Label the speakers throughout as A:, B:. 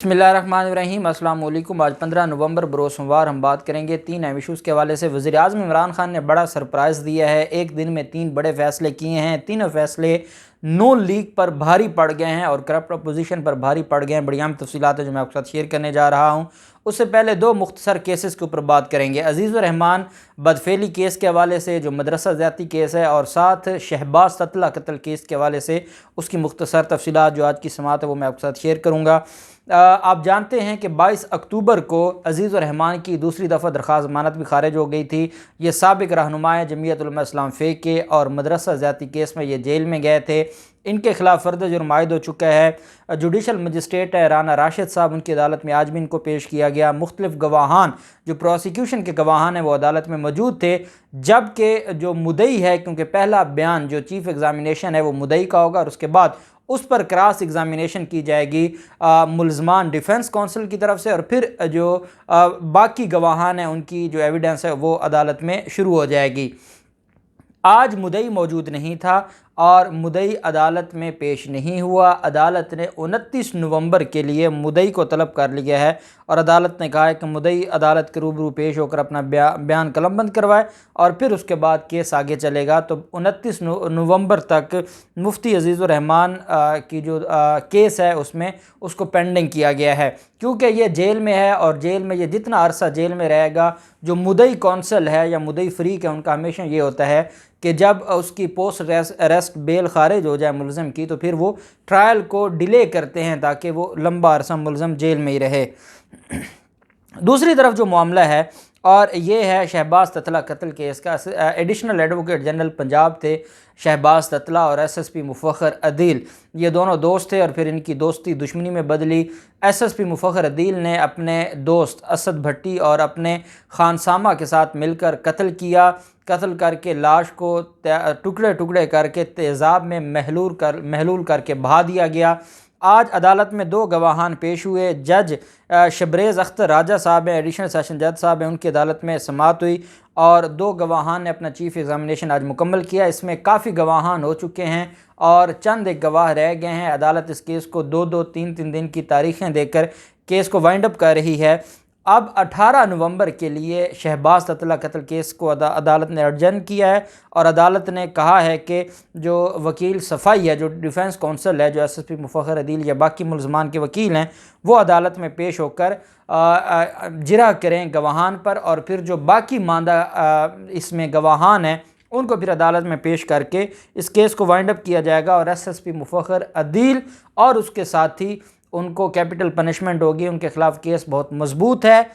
A: बिस्मिल्लाहिर्रहमानिर्रहीम। अस्सलाम वालेकुम। आज 15 नवंबर बरोज़ सोमवार हम बात करेंगे 3 अहम इशूज़ के हवाले से। वज़ीर आज़म इमरान खान ने बड़ा सरप्राइज़ दिया है। एक दिन में 3 बड़े फ़ैसले किए हैं। तीनों फ़ैसले नून लीग पर भारी पड़ गए हैं और करप्ट अपोजिशन पर भारी पड़ गए हैं। बड़ी अहम तफ़सीलात है जो मैं आपके साथ शेयर करने जा रहा हूँ। उससे पहले 2 मुख्तसर केसेस के ऊपर बात करेंगे। अज़ीज़ुर रहमान बदफेली केस के हवाले से जो मदरसा ज़्यादती केस है, और साथ शहबाज सतला कत्ल केस के हवाले से उसकी मुख्तसर तफ़सीलात जो आज की समात है वो मैं आपके साथ शेयर करूँगा। आप जानते हैं कि 22 अक्टूबर को अज़ीज़ुर रहमान की दूसरी दफ़ा दरख्वास्त ज़मानत भी खारिज हो गई थी। ये साबिक़ रहनुमा जमीयत उलमा इस्लाम फ़ेक के और मदरसा ज़्यादती केस में ये जेल में गए थे। इनके खिलाफ फ़र्द जुर्म आयद हो चुका है। जुडिशल मजिस्ट्रेट है राना राशिद साहब, उनकी अदालत में आज भी इनको पेश किया गया। मुख्तलिफ गवाहान जो प्रोसिक्यूशन के गवाहान हैं वो अदालत में मौजूद थे, जबकि जो मुदई है, क्योंकि पहला बयान जो चीफ़ एग्ज़ामिनेशन है वो मुदई का होगा और उसके बाद उस पर क्रॉस एग्ज़ामिनेशन की जाएगी मुल्ज़मान डिफेंस काउंसिल की तरफ से, और फिर जो बाकी गवाहान हैं उनकी जो एविडेंस है वो अदालत में शुरू हो जाएगी। आज मुदई मौजूद नहीं था और मुदई अदालत में पेश नहीं हुआ। अदालत ने 29 नवंबर के लिए मुदई को तलब कर लिया है और अदालत ने कहा है कि मुदई अदालत के रूबरू पेश होकर अपना बयान कलमबंद करवाए और फिर उसके बाद केस आगे चलेगा। तो 29 नवंबर तक मुफ्ती अज़ीज़ुर रहमान की जो केस है उसमें उसको पेंडिंग किया गया है, क्योंकि ये जेल में है और जेल में ये जितना अरसा जेल में रहेगा, जो मुदई कौंसल है या मुदई फ़रीक है उनका हमेशा ये होता है कि जब उसकी पोस्ट अरेस्ट बेल खारिज हो जाए मुलज़म की, तो फिर वो ट्रायल को डिले करते हैं ताकि वो लंबा अरसा मुलज़म जेल में ही रहे। दूसरी तरफ जो मामला है और ये है शहबाज ततला कत्ल केस का। एडिशनल एडवोकेट जनरल पंजाब थे शहबाज ततला और SSP मुफख्खर अदील, ये दोनों दोस्त थे और फिर इनकी दोस्ती दुश्मनी में बदली। SSP मुफख्खर अदील ने अपने दोस्त असद भट्टी और अपने खानसामा के साथ मिलकर कत्ल किया। कत्ल करके लाश को टुकड़े टुकड़े करके तेज़ाब में महलूल करके बहा दिया गया। आज अदालत में 2 गवाहान पेश हुए। जज शबरेज़ अख्तर राजा साहब हैं, एडिशनल सेशन जज साहब हैं, उनकी अदालत में समाअत हुई और 2 गवाहान ने अपना चीफ़ एग्ज़ामिनेशन आज मुकम्मल किया। इसमें काफ़ी गवाहान हो चुके हैं और चंद एक गवाह रह गए हैं। अदालत इस केस को 2-2, 3-3 दिन की तारीखें देकर केस को वाइंड अप कर रही है। अब 18 नवंबर के लिए शहबाज ततला कत्ल केस को अदालत ने अर्जन किया है और अदालत ने कहा है कि जो वकील सफ़ाई है, जो डिफेंस काउंसिल है, जो SSP मुफख्खर अदील या बाकी मुल्ज़मान के वकील हैं, वो अदालत में पेश होकर जिरह करें गवाहान पर, और फिर जो बाकी मांदा इसमें गवाहान हैं उनको फिर अदालत में पेश करके इस केस को वाइंड अप किया जाएगा और SSP मुफख्खर अदील और उसके साथी उनको कैपिटल पनिशमेंट होगी। उनके खिलाफ केस बहुत मजबूत है।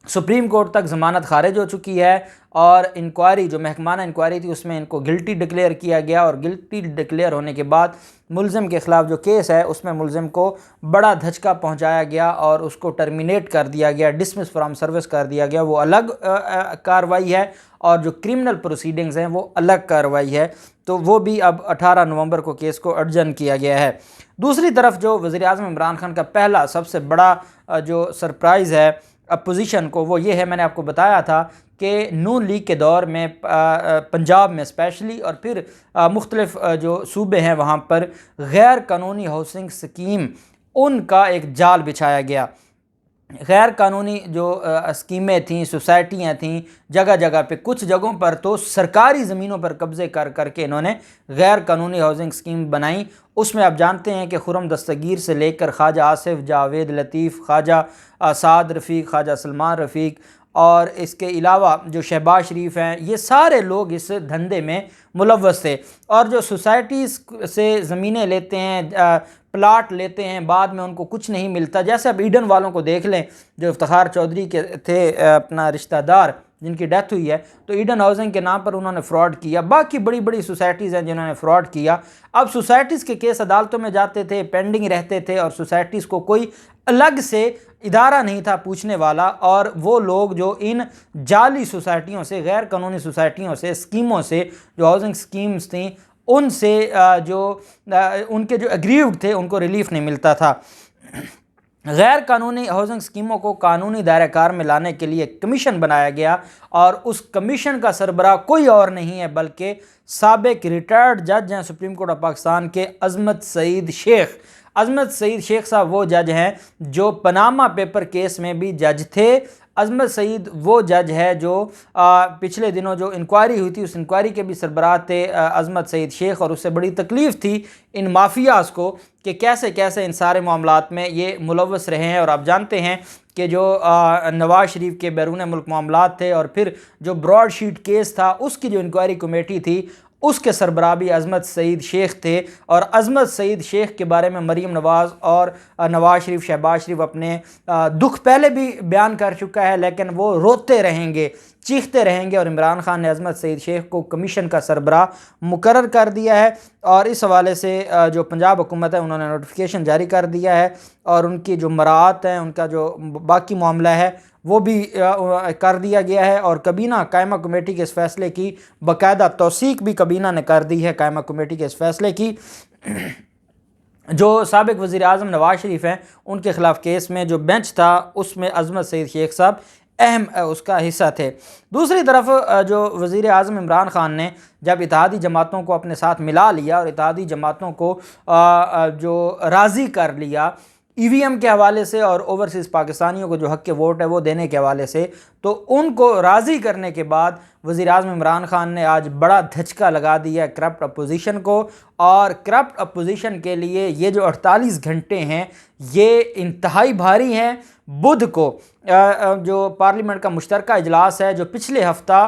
A: सुप्रीम कोर्ट तक ज़मानत खारिज हो चुकी है और इंक्वायरी जो महकमाना इंक्वायरी थी उसमें इनको गिल्टी डिक्लेयर किया गया और गिल्टी डिक्लेयर होने के बाद मुल्ज़िम के ख़िलाफ़ जो केस है उसमें मुल्ज़िम को बड़ा धचका पहुंचाया गया और उसको टर्मिनेट कर दिया गया, डिसमिस फ्रॉम सर्विस कर दिया गया। वो अलग कार्रवाई है और जो क्रिमिनल प्रोसीडिंग्स हैं वो अलग कार्रवाई है। तो वो भी अब 18 नवंबर को केस को अर्जन किया गया है। दूसरी तरफ जो वज़ीर आज़म इमरान खान का पहला सबसे बड़ा जो सरप्राइज़ है अपोजिशन को, वो ये है, मैंने आपको बताया था कि नून लीग के दौर में पंजाब में स्पेशली और फिर मुख्तलिफ जो सूबे हैं वहाँ पर गैर कानूनी हाउसिंग स्कीम उनका एक जाल बिछाया गया। गैर कानूनी जो स्कीमें थीं, सोसाइटियाँ थीं जगह जगह पे, कुछ जगहों पर तो सरकारी ज़मीनों पर कब्ज़े कर करके इन्होंने गैर कानूनी हाउसिंग स्कीम बनाई। उसमें आप जानते हैं कि खुरम दस्तगीर से लेकर ख्वाजा आसिफ, जावेद लतीफ़, ख्वाजा साद रफ़ीक, ख्वाजा सलमान रफ़ीक और इसके अलावा जो शहबाज शरीफ हैं, ये सारे लोग इस धंधे में मुलव्वस थे। और जो सोसाइटीज़ से ज़मीनें लेते हैं, प्लाट लेते हैं, बाद में उनको कुछ नहीं मिलता। जैसे अब ईडन वालों को देख लें, जो इफ्तिखार चौधरी के थे अपना रिश्तेदार जिनकी डेथ हुई है, तो ईडन हाउसिंग के नाम पर उन्होंने फ्रॉड किया। बाकी बड़ी बड़ी सोसाइटीज़ हैं जिन्होंने फ्रॉड किया। अब सोसाइटीज़ के केस अदालतों में जाते थे, पेंडिंग रहते थे और सोसाइटीज़ को कोई अलग से इदारा नहीं था पूछने वाला, और वो लोग जो इन जाली सोसाइटियों से, गैर कानूनी सोसाइटियों से, स्कीमों से, जो हाउसिंग स्कीम्स थी उनसे उनके जो एग्रीव्ड थे उनको रिलीफ नहीं मिलता था। गैर कानूनी हाउसिंग स्कीमों को कानूनी दायरे कार में लाने के लिए कमीशन बनाया गया और उस कमीशन का सरबराह कोई और नहीं है बल्कि साबिक रिटायर्ड जज हैं सुप्रीम कोर्ट ऑफ पाकिस्तान के अजमत सईद शेख। अजमत सईद शेख साहब वो जज हैं जो पनामा पेपर केस में भी जज थे। अजमत सईद वो जज है जो पिछले दिनों जो इंक्वायरी हुई थी उस इंक्वायरी के भी सरबराह थे अजमत सईद शेख, और उससे बड़ी तकलीफ़ थी इन माफियाज़ को कि कैसे कैसे इन सारे मामलात में ये मुलव्वस रहे हैं। और आप जानते हैं कि जो नवाज शरीफ के बैरून मुल्क मामलात थे और फिर जो ब्रॉड शीट केस था उसकी जो इंक्वायरी कमेटी थी उसके सरबराह भी अजमत सईद शेख थे। और अजमत सईद शेख के बारे में मरीम नवाज़ और नवाज शरीफ, शहबाज शरीफ अपने दुख पहले भी बयान कर चुका है, लेकिन वो रोते रहेंगे, चीखते रहेंगे। और इमरान खान ने अजमत सईद शेख को कमीशन का सरबराह मुकर्रर कर दिया है और इस हवाले से जो पंजाब हुकूमत है उन्होंने नोटिफिकेशन जारी कर दिया है और उनकी जो मराहत हैं, उनका जो बाकी मामला है वो भी कर दिया गया है। और काबीना कायमा कमेटी के इस फैसले की बाकायदा तौसीक भी काबीना ने कर दी है, कायमा कमेटी के इस फैसले की। जो साबिक वज़ीर आज़म नवाज शरीफ हैं उनके ख़िलाफ़ केस में जो बेंच था उसमें अजमत सईद शेख साहब अहम उसका हिस्सा थे। दूसरी तरफ जो वज़ीर आज़म इमरान खान ने जब इत्तेहादी जमातों को अपने साथ मिला लिया और इत्तेहादी जमातों को जो राज़ी कर लिया ईवीएम के हवाले से और ओवरसीज़ पाकिस्तानियों को जो हक़ के वोट है वो देने के हवाले से, तो उनको राज़ी करने के बाद वज़ीर आज़म इमरान खान ने आज बड़ा धचका लगा दिया है करप्ट अपोजिशन को। और करप्ट अपोजिशन के लिए ये जो 48 घंटे हैं ये इंतहाई भारी हैं। बुध को जो पार्लियामेंट का मुश्तरका इजलास है जो पिछले हफ्ता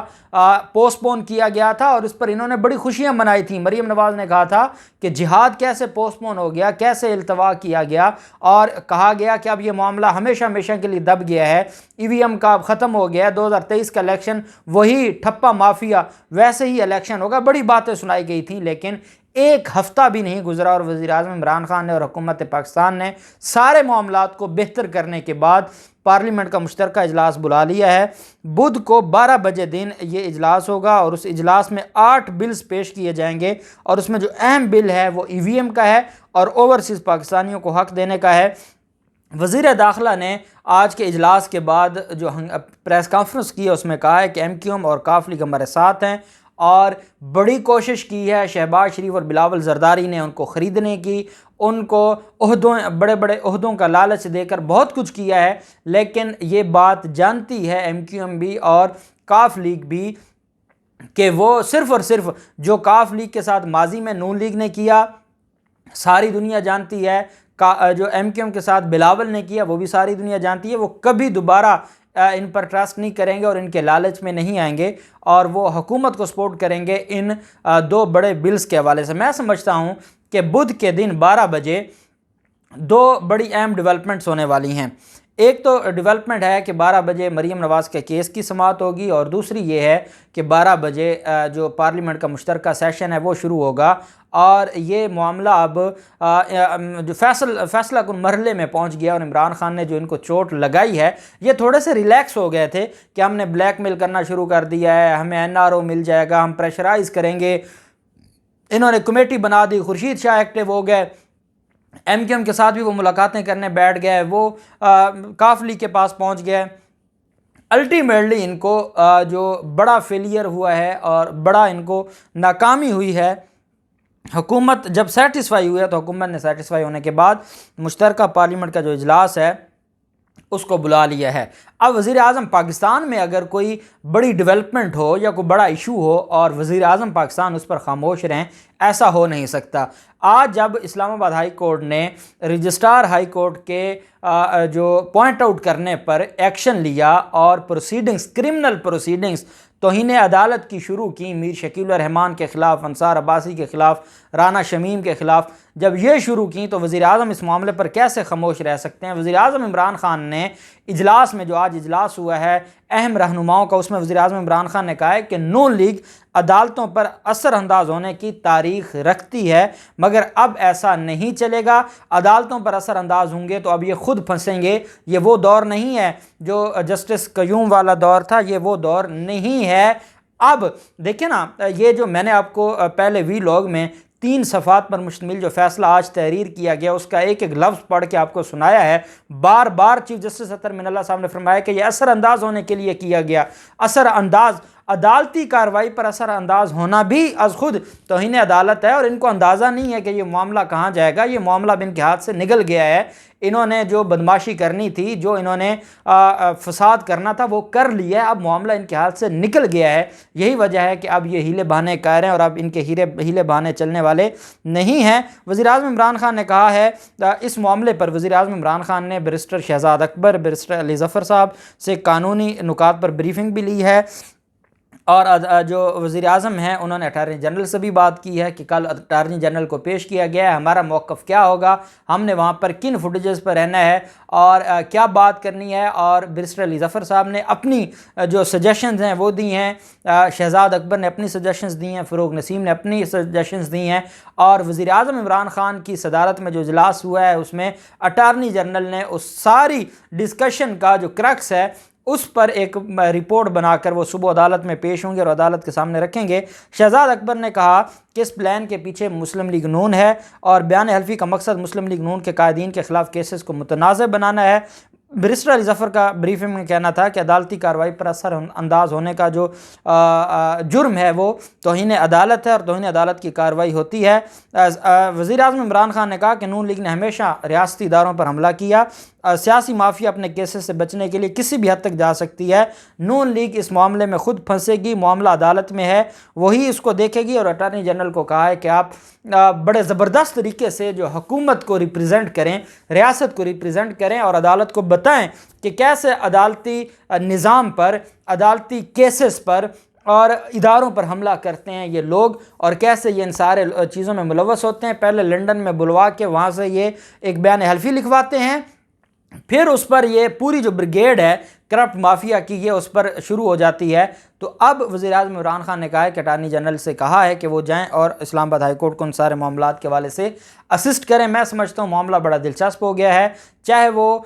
A: पोस्टपोन किया गया था और इस पर इन्होंने बड़ी खुशियां मनाई थी। मरीम नवाज़ ने कहा था कि जिहाद कैसे पोस्टपोन हो गया, कैसे इल्तवा किया गया और कहा गया कि अब ये मामला हमेशा हमेशा के लिए दब गया है, ईवीएम का अब ख़त्म हो गया है, 2023 का इलेक्शन वही ठप्पा माफिया वैसे ही इलेक्शन होगा। बड़ी बातें सुनाई गई थी, लेकिन एक हफ्ता भी नहीं गुजरा और वज़ीर आज़म इमरान खान ने और हुकूमत पाकिस्तान ने सारे मामलात को बेहतर करने के बाद पार्लियामेंट का मुश्तरका इजलास बुला लिया है। बुध को 12 बजे दिन ये इजलास होगा और उस इजलास में 8 बिल्स पेश किए जाएंगे और उसमें जो अहम बिल है वो ईवीएम का है और ओवरसीज़ पाकिस्तानियों को हक़ देने का है। वज़ीर दाखिला ने आज के इजलास के बाद जो प्रेस कॉन्फ्रेंस की है उसमें कहा है कि MQM और काफ लीग हमारे साथ हैं और बड़ी कोशिश की है शहबाज शरीफ और बिलावल जरदारी ने उनको ख़रीदने की, उनको ओहदों बड़े बड़े ओहदों का लालच देकर बहुत कुछ किया है। लेकिन ये बात जानती है MQM भी और काफ लीग भी कि वो सिर्फ़ और सिर्फ जो काफ लीग के साथ माजी में नून लीग ने किया सारी दुनिया जानती है, जो MQM के साथ बिलावल ने किया वो भी सारी दुनिया जानती है। वो कभी दोबारा इन पर ट्रस्ट नहीं करेंगे और इनके लालच में नहीं आएंगे और वो हुकूमत को सपोर्ट करेंगे इन 2 बड़े बिल्स के हवाले से। मैं समझता हूँ कि बुध के दिन 12 बजे 2 बड़ी अहम डेवलपमेंट्स होने वाली हैं। एक तो डेवलपमेंट है कि 12 बजे मरीम नवाज़ के केस की समाअत होगी और दूसरी ये है कि 12 बजे जो पार्लियामेंट का मुश्तरका सेशन है वो शुरू होगा और ये मामला अब जो फैसला कुन मरहले में पहुंच गया और इमरान खान ने जो इनको चोट लगाई है ये थोड़े से रिलैक्स हो गए थे कि हमने ब्लैकमेल करना शुरू कर दिया है, हमें NRO मिल जाएगा, हम प्रेशराइज़ करेंगे। इन्होंने कमेटी बना दी, खुर्शीद शाह एक्टिव हो गए, MQM के साथ भी वो मुलाकातें करने बैठ गए, वो काफ लीग के पास पहुंच गए। अल्टीमेटली इनको जो बड़ा फेलियर हुआ है और बड़ा इनको नाकामी हुई है। हुकूमत जब सेटिस्फाई हुई है तो हुकूमत ने सेटिस्फाई होने के बाद मुश्तरका पार्लियामेंट का जो इजलास है उसको बुला लिया है। अब वज़ीर आज़म पाकिस्तान में अगर कोई बड़ी डेवलपमेंट हो या कोई बड़ा इशू हो और वज़ीर आज़म पाकिस्तान उस पर खामोश रहें, ऐसा हो नहीं सकता। आज जब इस्लामाबाद हाई कोर्ट ने रजिस्ट्रार हाई कोर्ट के जो पॉइंट आउट करने पर एक्शन लिया और प्रोसीडिंग्स, क्रिमिनल प्रोसीडिंग्स तौहीन अदालत की शुरू की, मीर शकील रहमान के ख़िलाफ़, अंसार अब्बासी के ख़िलाफ़, राना शमीम के ख़िलाफ़ जब ये शुरू की तो वज़ीर आज़म इस मामले पर कैसे खामोश रह सकते हैं। वज़ीर आज़म इमरान खान ने इजलास में, जो आज इजलास हुआ है अहम रहनुमाओं का, उसमें वज़ीर आज़म इमरान खान ने कहा है कि नून लीग अदालतों पर असर अंदाज होने की तारीख़ रखती है, मगर अब ऐसा नहीं चलेगा। अदालतों पर असर अंदाज होंगे तो अब ये खुद फंसेंगे। ये वो दौर नहीं है जो जस्टिस कयूम वाला दौर था, ये वो दौर नहीं है। अब देखिए ना, ये जो मैंने आपको पहले वीलॉग में 3 सफ़ात पर मुश्तमिल जो फ़ैसला आज तहरीर किया गया उसका एक एक लफ्ज़ पढ़ के आपको सुनाया है। बार बार चीफ जस्टिस अतर मिनल्ला साहब ने फरमाया कि यह असर अंदाज होने के लिए किया गया। असर अंदाज अदालती कार्रवाई पर असर अंदाज होना भी अज खुद तौहीन अदालत है। और इनको अंदाज़ा नहीं है कि ये मामला कहाँ जाएगा। ये मामला भी इनके हाथ से निकल गया है। इन्होंने जो बदमाशी करनी थी, जो इन्होंने फसाद करना था, वो कर लिया है। अब मामला इनके हाथ से निकल गया है। यही वजह है कि अब ये हीले बहाने कर रहे हैं और अब इनके हीले बहाने चलने वाले नहीं हैं। वज़ीर-ए-आज़म इमरान खान ने कहा है, इस मामले पर वज़ीर-ए-आज़म इमरान खान ने बैरिस्टर शहजाद अकबर, बैरिस्टर अली ज़फ़र साहब से कानूनी नुकात पर ब्रीफिंग भी ली है। और जो वज़ीर आज़म हैं उन्होंने अटारनी जनरल से भी बात की है कि कल अटारनी जनरल को पेश किया गया है, हमारा मौक़िफ़ क्या होगा, हमने वहाँ पर किन फुटेजेस पर रहना है और क्या बात करनी है। और बैरिस्टर अली ज़फ़र साहब ने अपनी जो सजेशंस हैं वो दी हैं, शहजाद अकबर ने अपनी सजेशंस दी हैं, फ़रूक नसीम ने अपनी सजेशंस दी हैं। और वज़ीर आज़म इमरान खान की सदारत में जो इजलास हुआ है उसमें अटारनी जनरल ने उस सारी डिस्कशन का जो क्रक्स है उस पर एक रिपोर्ट बनाकर वो सुबह अदालत में पेश होंगे और अदालत के सामने रखेंगे। शहजाद अकबर ने कहा कि इस प्लान के पीछे मुस्लिम लीग नून है और बयान हल्फी का मकसद मुस्लिम लीग नून के कायदीन के ख़िलाफ़ केसेस को मुतनाज़ बनाना है। बैरिस्टर अली ज़फ़र का ब्रीफिंग में कहना था कि अदालती कार्रवाई पर असर अंदाज होने का जो जुर्म है वो तौहीन अदालत है और तौहीन अदालत की कार्रवाई होती है। वज़ीर-ए-आज़म इमरान खान ने कहा कि नून लीग ने हमेशा रियासती इदारों पर हमला किया। सियासी माफिया अपने केसेस से बचने के लिए किसी भी हद तक जा सकती है। नून लीग इस मामले में खुद फंसेगी, मामला अदालत में है, वही इसको देखेगी। और अटारनी जनरल को कहा है कि आप बड़े ज़बरदस्त तरीके से जो हुकूमत को रिप्रेजेंट करें, रियासत को रिप्रेजेंट करें और अदालत को बताएं कि कैसे अदालती निज़ाम पर, अदालती केसेस पर और इदारों पर हमला करते हैं ये लोग और कैसे ये इन सारे चीज़ों में मुलव्वस होते हैं। पहले लंदन में बुलवा के वहाँ से ये एक बयान हल्फी लिखवाते हैं, फिर उस पर ये पूरी जो ब्रिगेड है करप्ट माफिया की ये उस पर शुरू हो जाती है। तो अब वज़ीर-ए-आज़म इमरान खान ने कहा है कि अटारनी जनरल से कहा है कि वो जाएं और इस्लामाबाद हाई कोर्ट को उन सारे मामलात के हवाले से असिस्ट करें। मैं समझता हूँ मामला बड़ा दिलचस्प हो गया है। चाहे वो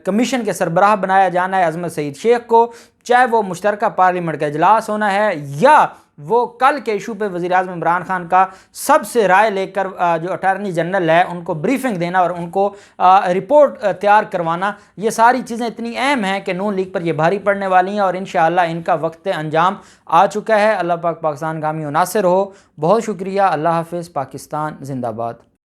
A: कमीशन के सरबराह बनाया जाना है अज़मत सईद शेख को, चाहे वो मुश्तरका पार्लियामेंट का इजलास होना है, या वो कल के इशू पे वज़ीर-ए-आज़म इमरान खान का सबसे राय लेकर जो अटारनी जनरल है उनको ब्रीफिंग देना और उनको रिपोर्ट तैयार करवाना, ये सारी चीज़ें इतनी अहम हैं कि नून लीग पर ये भारी पड़ने वाली हैं और इंशाअल्लाह इनका वक्त अंजाम आ चुका है। अल्लाह पाक पाकिस्तान गामी और नासिर हो। बहुत शुक्रिया। अल्लाह हाफ़िज़। पाकिस्तान जिंदाबाद।